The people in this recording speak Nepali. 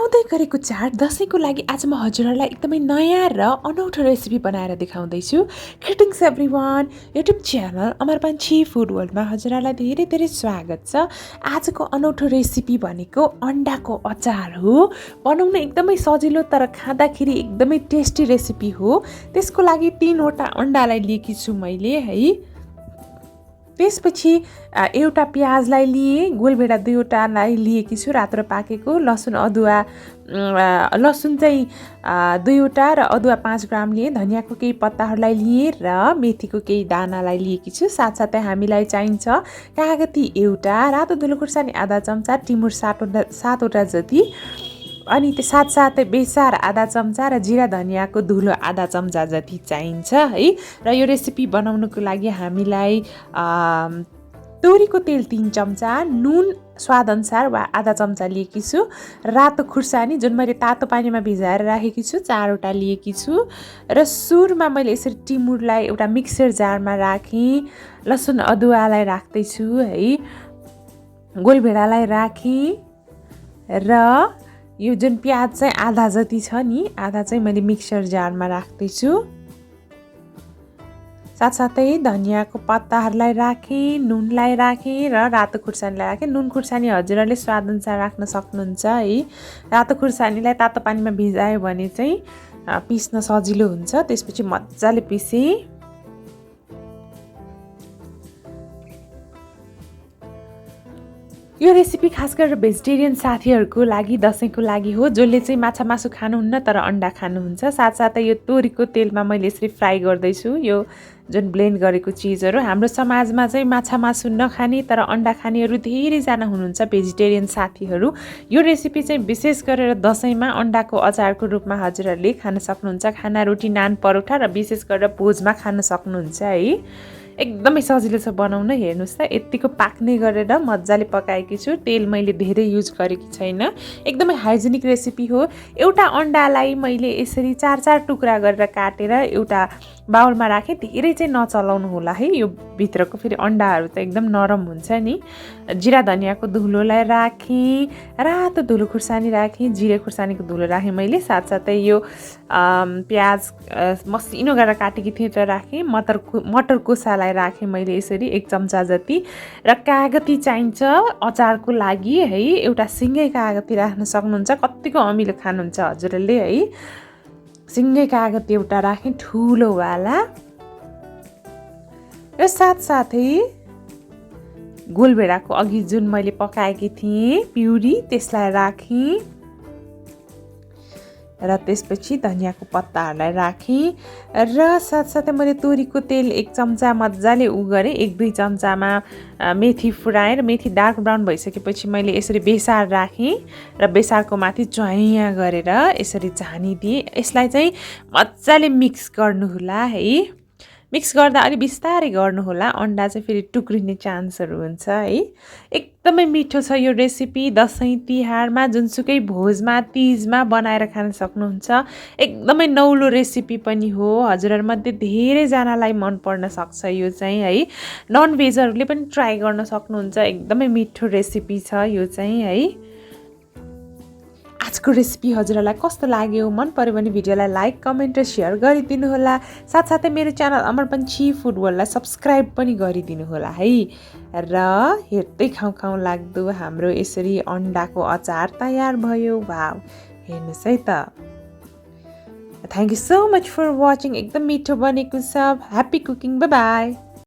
आउँदै गरेको चाड दशैंको लागि आज म हजुरहरूलाई एकदमै नयाँ र अनौठो रेसिपी बनाएर देखाउँदैछु। Greetings everyone, YouTube channel Amarpanthi food वर्ल्डमा हजुरहरूलाई धेरै धेरै स्वागत छ। आजको अनौठो रेसिपी भनेको अन्डाको अचार हो। बनाउन एकदमै सजिलो तर खाँदाखेरि एकदमै टेस्टी रेसिपी हो। त्यसको लागि 3वटा अन्डालाई लिएकी छु मैले है। त्यसपछि एउटा प्याजलाई लिए, गोलभेडा 2वटालाई लिएकी छु रातो पाकेको, लसुन चाहिँ 2वटा र अदुवा 5 ग्राम लिए, धनियाँको केही पत्ताहरूलाई लिए र मेथीको केही दानालाई लिएकी छु। साथसाथै हामीलाई चाहिन्छ कागती एउटा, रातो धुलो खुर्सानी आधा चम्चा, टिमुर 7वटा जति, अनि त्यो साथसाथै बेसार आधा चम्चा र जिरा धनियाँको धुलो आधा चम्चा जति चाहिन्छ है। र यो रेसिपी बनाउनुको लागि हामीलाई तोरीको तेल 3 चम्चा, नुन स्वादअनुसार वा आधा चम्चा लिएकी छु, रातो खुर्सानी जुन मैले तातो पानीमा भिजाएर राखेकी छु 4वटा लिएकी छु, र सुरमा मैले यसरी टिमुरलाई एउटा मिक्सर जारमा राखेँ, लसुन अदुवालाई राख्दैछु है, गोलभेडालाई राखेँ र यो जुन प्याज चाहिँ आधा जति छ नि, आधा चाहिँ मैले मिक्सर जारमा राख्दैछु। साथसाथै धनियाँको पत्ताहरूलाई राखेँ, नुनलाई राखेँ र रातो खुर्सानीलाई राखेँ। नुन खुर्सानी हजुरहरूले स्वादअनुसार राख्न सक्नुहुन्छ है। रातो खुर्सानीलाई तातो पानीमा भिजायो भने चाहिँ पिस्न सजिलो हुन्छ। त्यसपछि मजाले पिसेँ। यो रेसिपी खास गरेर भेजिटेरियन साथीहरूको लागि, दशैंको लागि हो, जसले चाहिँ माछा मासु खानुहुन्न तर अन्डा खानुहुन्छ। साथसाथै यो तोरीको तेलमा मैले यसरी फ्राई गर्दैछु यो जुन ब्लेन्ड गरेको चिजहरू। हाम्रो समाजमा चाहिँ माछा मासु नखाने तर अन्डा खानेहरू धेरैजना हुनुहुन्छ, भेजिटेरियन साथीहरू। यो रेसिपी चाहिँ विशेष गरेर दशैंमा अन्डाको अचारको रूपमा हजुरहरूले खान सक्नुहुन्छ। खाना, रोटी, नान, परोठा र विशेष गरेर भोजमा खान सक्नुहुन्छ है। एकदमै सजिलो छ बनाउन। हेर्नुहोस् त, यतिको पाक्ने गरेर मजाले पकाएकी छु। तेल मैले धेरै युज गरेकी छैन। एकदमै हाइजेनिक रेसिपी हो। एउटा अन्डालाई मैले यसरी 4-4 टुक्रा गरेर काटेर एउटा बाउलमा राखेँ। धेरै चाहिँ नचलाउनु होला है, यो भित्रको फेरि अन्डाहरू त एकदम नरम हुन्छ नि। जिरा धनियाँको धुलोलाई राखेँ, रातो धुलो खुर्सानी राखेँ, जिरे खुर्सानीको धुलो राखेँ मैले। साथसाथै यो प्याज मसिनो गरेर काटेकी थिएँ त राखेँ। मटर कोसालाई राखेँ मैले यसरी 1 चम्चा जति, र कागती चाहिन्छ अचारको लागि है। एउटा सिङ्गै कागती राख्न सक्नुहुन्छ, कत्तिको अमिलो खानुहुन्छ हजुरहरूले है। सिङ्गै कागती एउटा राखेँ, ठुलोवाला, र साथसाथै गोलभेडाको अघि जुन मैले पकाएकी थिएँ प्युरी त्यसलाई राखेँ, र त्यसपछि धनियाँको पत्ताहरूलाई राखेँ, र साथसाथै मैले तोरीको तेल 1 चम्चा मजाले गरेँ। 1-2 चम्चामा मेथी फुराएर, मेथी डार्क ब्राउन भइसकेपछि मैले यसरी बेसार राखेँ र बेसारको माथि च्वाइया गरेर यसरी झानिदिएँ। यसलाई चाहिँ मजाले मिक्स गर्नुहोला है। मिक्स गर्दा अलि बिस्तारै गर्नुहोला, अन्डा चाहिँ फेरि टुक्रिने चान्सहरू हुन्छ है। एकदमै मिठो छ यो रेसिपी। दशैं तिहारमा, जुनसुकै भोजमा, तिजमा बनाएर खान सक्नुहुन्छ। एकदमै नौलो रेसिपी पनि हो। हजुरहरूमध्ये धेरैजनालाई मन पर्न सक्छ यो चाहिँ है। नन भेजहरूले पनि ट्राई गर्न सक्नुहुन्छ। एकदमै मिठो रेसिपी छ यो चाहिँ है। आजको रेसिपी हजुरहरूलाई कस्तो लाग्यो? मन पर्यो भने भिडियोलाई लाइक, कमेन्ट र सेयर गरिदिनु होला। साथसाथै मेरो च्यानल अमरपन्थी फुड वर्ल्डलाई सब्सक्राइब पनि गरिदिनु होला है। र हेर्दै खाउँ लाग्दो हाम्रो यसरी अन्डाको अचार तयार भयो। वाउ, हेर्नुहोस् है त। Thank you so much for watching. एकदम मिठो बनेको छ। Happy cooking. Bye by.